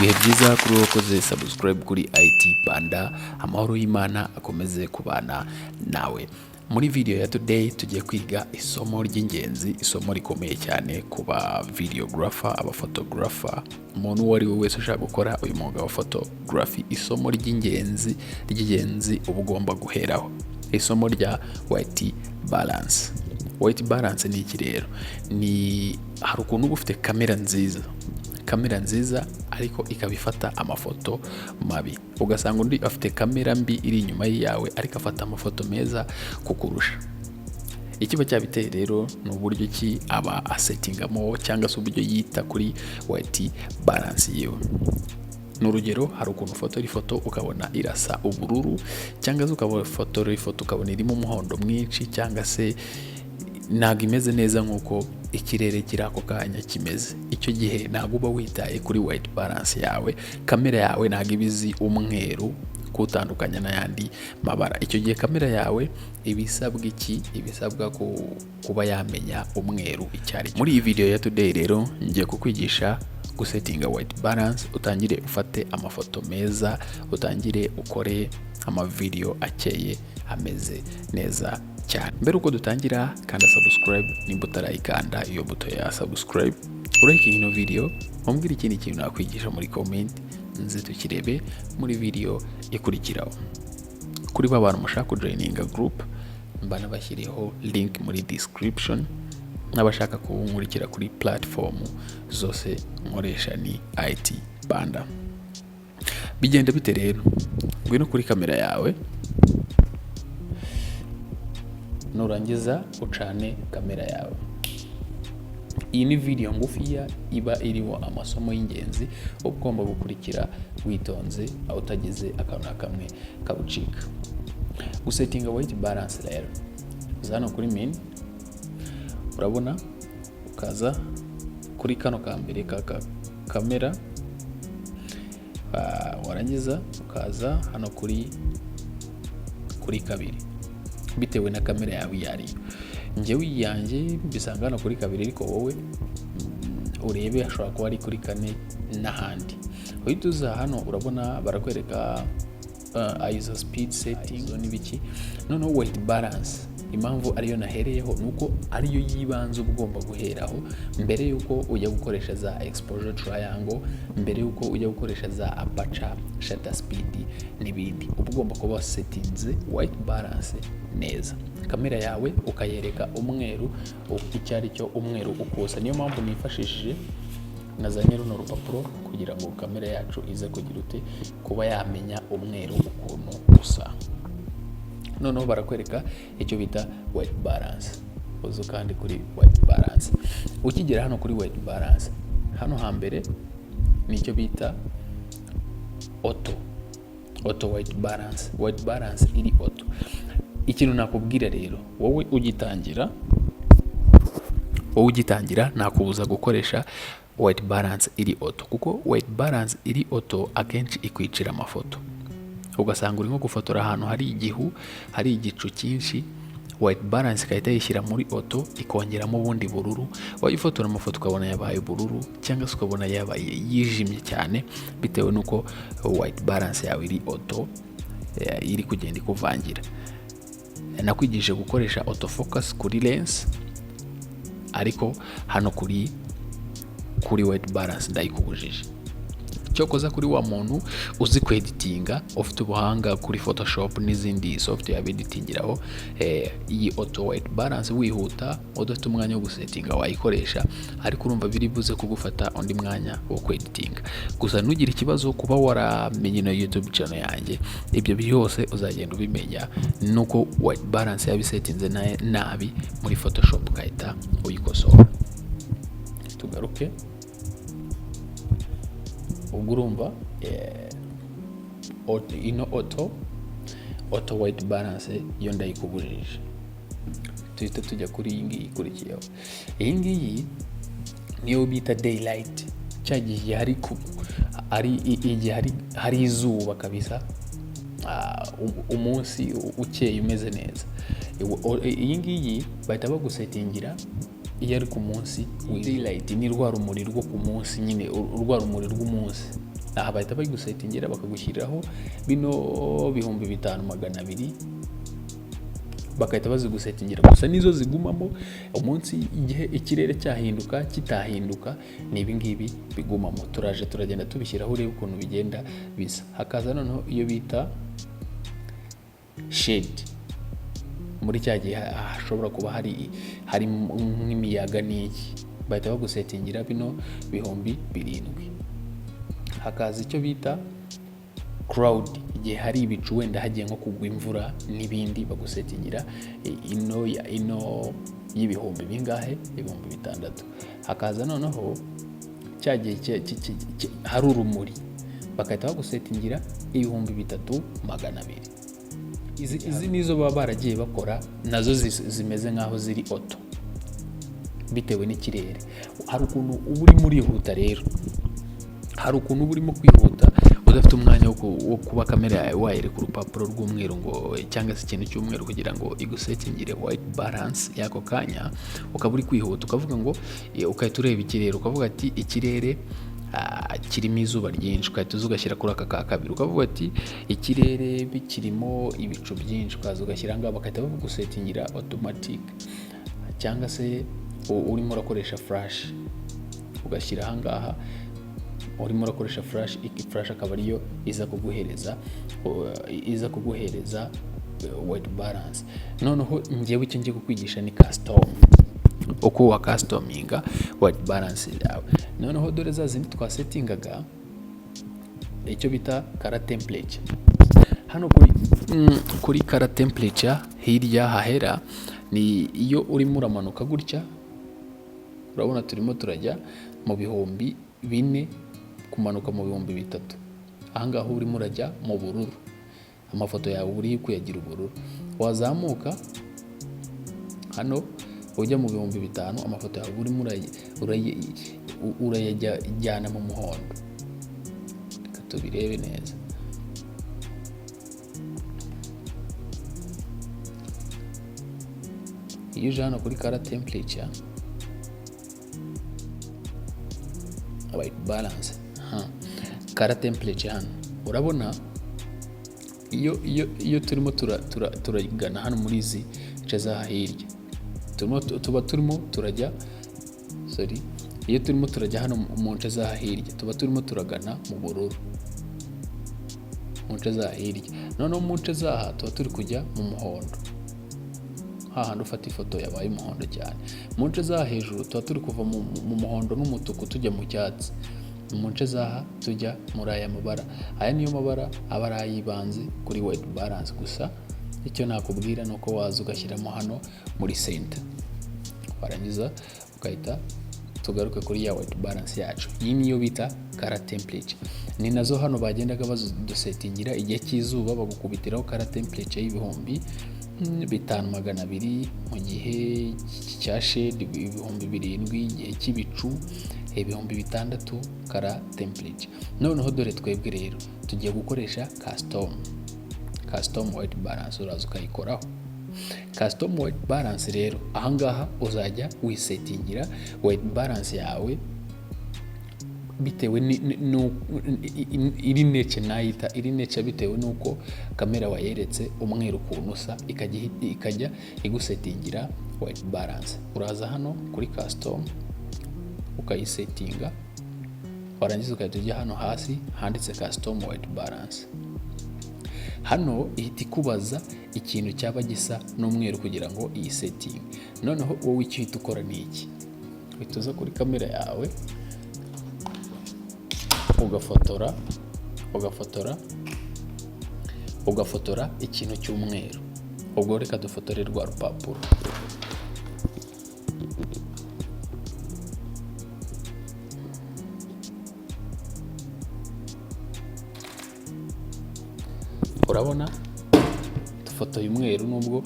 ibihe byiza kuri wakoze subscribe kuri IT Panda. Amahoro y'Imana akomeze kubana nawe. Muri video ya today tugiye kwiga isomo ry'ingenzi, isomo rikomeye cyane kuba videographer, aba photographer, umuntu uwo ari we wese ushaka gukora uyu mwuga wa photography. Isomo ry'ingenzi uba ugomba guheraho, isomo rya white balance. White balance ni iki rero? Ni hari ukuntu uba ufite kamera nziza ariko ikabifata amafoto mabi, ugasanga undi afite kamera mbi iri inyuma yawe ariko afata amafoto meza kukurusha. Ikiba cyabiteye rero ni uburyo ki aba asettingamo cyangwa se uburyo yita kuri white balance yewe. N'urugero, hari ukuntu ifoto ukabona irasa ubururu, cyangwa se ukabona ifoto ukabona irimo umuhondo mwinshi, cyangwa se ntabwo imeze neza nk'uko ikirere kiri ako kanya kimeze. Icyo gihe ntabwo uba witaye kuri white balance yawe, kamera yawe ntabwo ibizi umweru kutandukanya n'ayandi mabara. Icyo gihe kamera yawe ibisabwa iki? Ibisabwa kuba yamenya umweru icyari. Muri iyi video ya today rero ngiye kukwigisha gusettinga white balance, utangire ufate amafoto meza, utangire ukore amavideo akeye ameze neza cyane. Mbere uko dutangira, kanda subscribe nimba utarayikanda iyo buto ya subscribe, ureke ino video, umbwire ikindi kintu nakwigisha muri comment, nze tukirebe muri video ikurikiraho. Kuri ba bantu mushaka kujoininga group, mba nabashyiriyeho link muri description. N'abashaka kunkurikira kuri platform zose nkoresha ni IT Panda. Bigenda bite rero? Ngwino kuri kamera yawe, nurangiza ucane kamera yawe. Iyi ni video ngufiya iba iriho amasomo y'ingenzi ugomba gukurikira witonze, aho utagize akantu kamwe kabucika. Gusettinga white balance rero, uzana kuri main, urabona ukaza kuri kano kambere ka kamera, warangiza ukaza hano kuri kabiri, bitewe na kamera yawe yari. Njyewe iyanjye bisanga hano kuri kabiri, ariko wowe urebe hashobora kuba ari kuri kane n'ahandi. Uhita uza hano, urabona barakwereka ISO speed setting n'ibiki. Noneho white balance, impamvu ariyo nahereyeho nuko ariyo yibanze ugomba guheraho mbere yuko ujya gukoresha za exposure triangle, mbere yuko ujya gukoresha za aperture, shutter speed n'ibindi. Uba ugomba kuba settinze white balance neza, kamera yawe ukayereka umweru icyo ari cyo, umweru ukusa. Niyo mpamvu nifashishije nazanye runo rupapuro kugira ngo kamera yacu ize kugira kuba yamenya umweru ukuntu usa. Noneho barakwereka icyo bita white balance, uzo kandi kuri white balance. Ukigera hano kuri white balance, hano hambere nicyo bita auto white balance. White balance iri auto. Ikintu nakubwira rero, wowe ugitangira nakubuza gukoresha white balance iri auto, kuko white balance iri auto akenshi ikwicira amafoto. Ugasanga urimo gufotora ahantu hari igihu, hari igicu cyinshi, white balance ikahita yishyira muri auto ikongeramo ubundi bururu. Wayifotora amafoto ukabona yabaye ubururu, cyangwa se ukabona yabaye yijimye cyane, bitewe nuko white balance yawe iri auto iri kugenda ikuvangira. Nakwigishije gukoresha autofocus kuri lens, ariko hano kuri white balance ndayikubujije. Cyokoza kuri wa muntu uzi kweditinga, ufite ubuhanga kuri Photoshop n'izindi software editingiraho, iyi auto white balance wihuta udafite umwanya wo gusettinga wayikoresha, ariko urumva biri buze kugufata undi mwanya wo kweditinga. Gusa nugira ikibazo kuba waramenye na YouTube channel yanjye, ibyo byose uzagenda ubimenya nuko white balance yabisettinze nabi muri Photoshop ukahita uyikosora. Tugaruke, ubwo urumva ino auto white balance yo ndayikubujije. Tuhita tujya kuri iyi ngiyi ikurikiyeho. Iyi ngiyi niyo bita daylight, cyagiye hari izuba kabisa, umunsi ukeye umeze neza. Iyi ngiyi bahita bagusettingira iyo ari ku munsi. Daylight ni rwa rumuri rwo ku munsi, nyine rwa rumuri rw'umunsi. aha bahita bayigusetingira bakagushyiriraho bino 5,200 bagahita bazigusetingira gusa nizo zigumamo umunsi igihe ikirere cyahinduka kitahinduka ni ibingibi bigumamo. Turaje turagenda tubishyiraho urebe ukuntu bigenda bisa. Hakaza noneho iyo bita shade, muri cya gihe hashobora kuba hari nk'imiyaga n'iki, bahita bagusetingira bino 7,000. Hakaza icyo bita cloud, igihe hari ibicu wenda hagiye nko kugwa imvura n'ibindi, bagusetingira ino y'ibihumbi bingahe, 6,000. Hakaza noneho cya gihe hari urumuri, bagahita bagusetingira 3,200. Izi nizo baba baragiye bakora, nazo zimeze nk'aho ziri auto bitewe n'ikirere. Hari ukuntu uba urimo urihuta rero, hari ukuntu uba urimo kwihuta udafite umwanya wo kuba kamera yawe wayereka urupapuro rw'umweru ngo cyangwa se ikintu cy'umweru kugira ngo igusetingire white balance y'ako kanya, ukaba uri kwihuta ukavuga ngo ukahita ureba ikirere ukavuga ati ikirere kirimo izuba ryinshi, ukahita ugashyira kuri aka kabiri ukavuga ati ikirere bikirimo ibicu byinshi, ukaza ugashyira ngaho bakahita bagusetingira automatic. Cyangwa se urimo urakoresha flash ugashyira aha ngaha, urimo urakoresha flash akaba ariyo iza kuguhereza white balance. Noneho njyewe icyo ngiye kukwigisha ni custom, uko wa custominga white balance yawe. Noneho dore za zindi twasetingaga icyo bita color template. Hano kuri color template hirya hahera ni iyo urimo uramanuka gutya, urabona turimo turajya mu 4,000 kumanuka mu 3,000. Aha ngaho urimo urajya mu bururu, amafoto yawe uri kuyagira ubururu. Wazamuka hano ujya mu 5,000, amafoto yawe urimo urayajyana mu muhondo. Reka tubirebe neza. Iyo uje hano kuri color template white balance, color template hano urabona iyo turimo turagana hano muri izi nce za hirya, tuba turimo turajya iyo turimo turajya hano mu nce za hirya tuba turimo turagana mu bururu, mu nce za hirya. Noneho mu nce zaha tuba turi kujya mu muhondo, hahandi ufata ifoto yabaye umuhondo cyane. Mu nce zaha hejuru tuba turi kuva mu muhondo n'umutuku tujya mu cyatsi. Mu nce zaha tujya muri aya mabara. Aya niyo mabara aba ari ayibanze kuri white balance. Gusa icyo nakubwira ni uko waza ugashyiramo hano muri center, warangiza ugahita tugaruke kuri ya white balance yacu. Iyi niyo bita color template. Ni nazo hano bagendaga badusetingira igihe cy'izuba, bagukubitiraho color template y'5,200 mu gihe cya shade 7,000, igihe cy'ibicu 6,000 color template. Noneho dore twebwe rero tugiye gukoresha custom white balance, uraza ukayikoraho. Custom white balance rero ahangaha uzajya wisetingira white balance yawe bitewe iri nature bitewe nuko kamera wayeretse umweru ukuntu usa, ikajya igusetingira white balance. Uraza hano kuri custom ukayisetinga, warangiza ugahita ujya hano hasi handitse custom white balance. Hano ihita ikubaza ikintu cyaba gisa n'umweru kugira ngo iyi setting. Noneho wowe icyo uhita ukora ni iki, uhita uza kuri kamera yawe ugafotora ikintu cy'umweru. Ubwo reka dufotore rwa rupapuro. Urabona dufotoye umweru, nubwo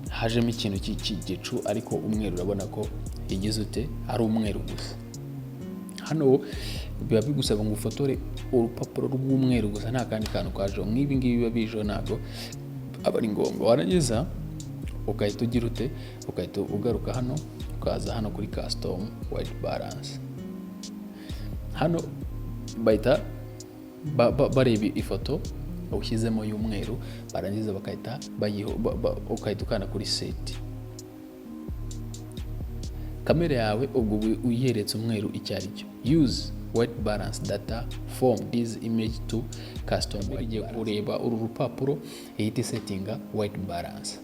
hajemo ikintu cy'igicu ariko umweru urabona ko igize ute ari umweru gusa. Hano biba bigusaba ngo ufotore urupapuro rw'umweru gusa, nta kandi kantu kaje. Nk'ibi ngibi biba bijo ntago aba ari ngombwa. Warangiza ukahita ugira ute, ukahita ugaruka hano ukaza hano kuri custom white balance. Hano bahita bareba ifoto ushyizemo y'umweru, barangiza bakahita ukahita ukanda kuri set. Kamera yawe ubwo uyeretse umweru icyo ari cyo. Use white balance data from this image to custom. Igiye kureba uru rupapuro ihita settinga white balance.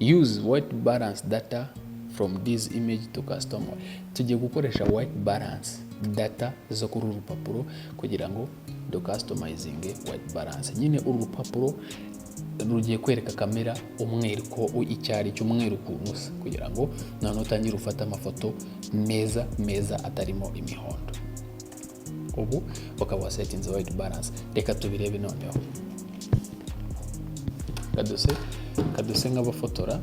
Use white balance data from this image to custom. Tugiye gukoresha white balance data zo kuri uru rupapuro kugira ngo do customizing white balance. Nyine uru rupapuro rugiye kwereka kamera umweru ko icyari cy'umweru kunusa kugira ngo none utangire ufata amafoto meza atarimo imihondo. Ubu bakaba wasetinze white balance. Reka tubirebe noneho. Kaduse nk'abafotora.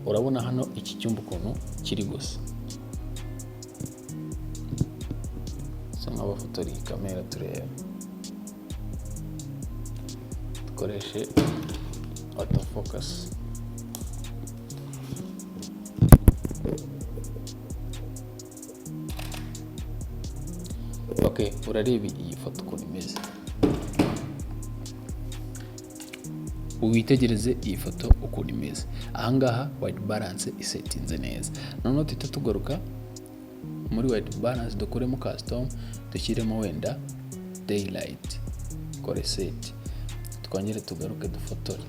Urabona hano iki cyumba ukuntu kiri gusa. So nk'abafotora iyi kamera tureba. Dukoreshe autofocus. Okay, urareba iyi foto ukuntu imeze. Witegereze iyi foto ukuntu imeze. Ahangaha white balance isetinze neza. Noneho tuhita tugaruka muri white balance dukuremo custom, dushyiremo wenda daylight, kore set, twongere tugaruke dufotore.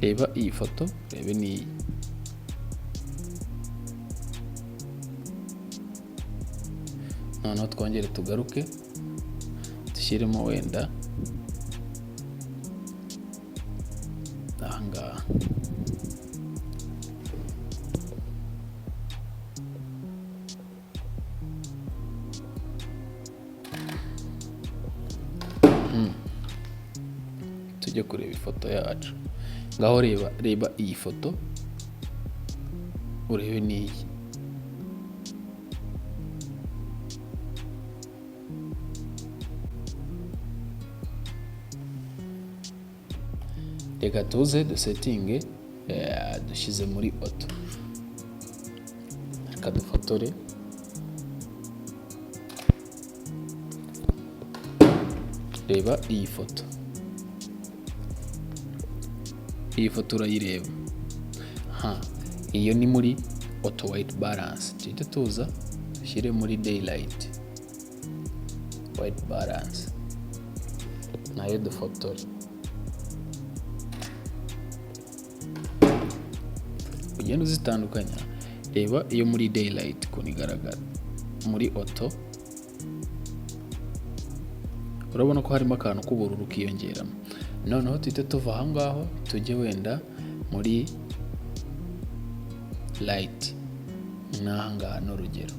Reba iyi foto, rebe ni noneho twongere tugaruke dushyiremo wenda ahangaha. Tujye kureba ifoto yacu. Ngaho reba iyi foto urebe niyi. Reka tuze dusetinge dushyize muri auto. Reka dufotore. Reba iyi foto. Iyi foto urayireba. Iyo ni muri auto white balance. Tuhite tuza dushyire muri daylight white balance. Nayo dufotore. Ugenda uzitandukanya. Reba iyo muri daylight ukuntu igaragara. Muri auto urabona ko harimo akantu k'ubururu kiyongeramo. Noneho tuhite tuva aha ngaho tujye wenda muri light. N'aha ngaha n'urugero.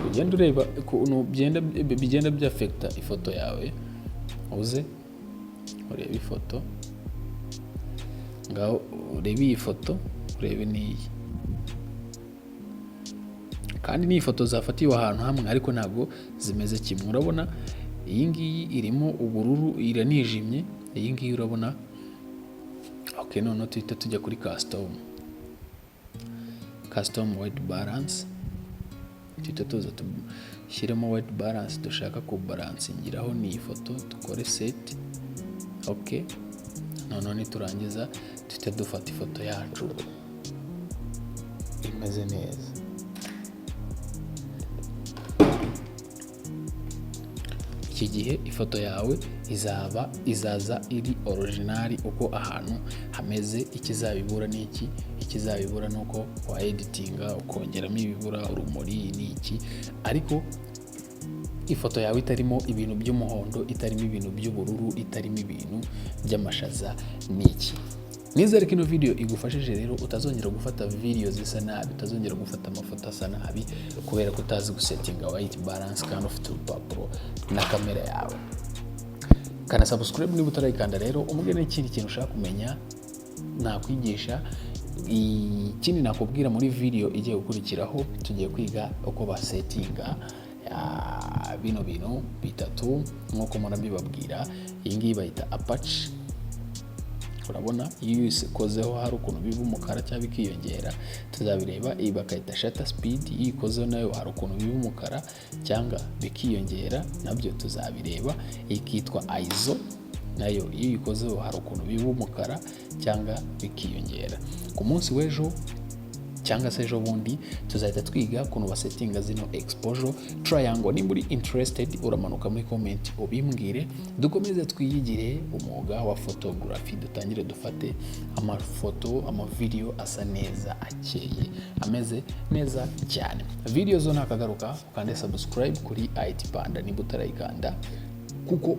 Ugenda ureba ukuntu bigenda byafekta ifoto yawe. Uze urebe ifoto. Ngaho urebe iyi foto, urebe n'iyi. Kandi ni ifoto zafatiwe ahantu hamwe ariko ntabwo zimeze kimwe. Urabona iyi ngiyi irimo ubururu, iranijimye. Iyi ngiyi urabona. Okay, none tuhita tujya kuri custom white balance. Tuhita tuza tushyiremo white balance dushaka kubalansingiraho ni iyi foto, dukore set. Okay, none niturangiza tuhita dufata ifoto yacu imeze neza. Iki gihe ifoto yawe izaza iri original uko ahantu hameze. Ikizabibura n'iki? Ikizabibura nuko wa editinga ukongeramo ibibura, urumuri n'iki. Ariko ifoto yawe itarimo ibintu by'umuhondo, itarimo ibintu by'ubururu, itarimo ibintu by'amashaza n'iki. Nizere ko ino video igufashije rero utazongera gufata video zisa nabi, utazongera gufata amafoto asa nabi kubera ko utazi gusettinga white balance kandi ufite urupapuro na kamera yawe. Kana subscribe niba utarayikanda rero umugene n'ikindi kintu ushaka kumenya nakwigisha. Ikindi nakubwira muri video igiye gukurikiraho tugiye kwiga uko basettinga bino bintu bitatu nkuko murabibabwira. Iyi ngiyi bayita Apache, urabona iyo ikozeho hari ukuntu biba umukara cyangwa bikiyongera, tuzabireba. Iyi bakayita shutter speed, iyo ikozeho nayo hari ukuntu biba umukara cyangwa bikiyongera, nabyo tuzabireba. Iyi kitwa ISO, nayo iyo ikozeho hari ukuntu biba umukara cyangwa bikiyongera. Ku munsi w'ejo cyangwa se ejo bundi tuzahita twiga ukuntu basetinga zino exposure triangle. Nimba uri interested uramanuka muri comment ubimbwire, dukomeze twiyigire umwuga wa photography, dutangire dufate amafoto amavideo asa neza, akeye, ameze neza cyane. Video zo nakagaruka ukande subscribe kuri IT Panda nimba utarayikanda, kuko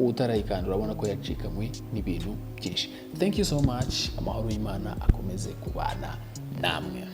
utarayikanda urabona ko yacikamwe n'ibintu byinshi. Thank you so much. Amahoro y'Imana akomeze kubana namwe.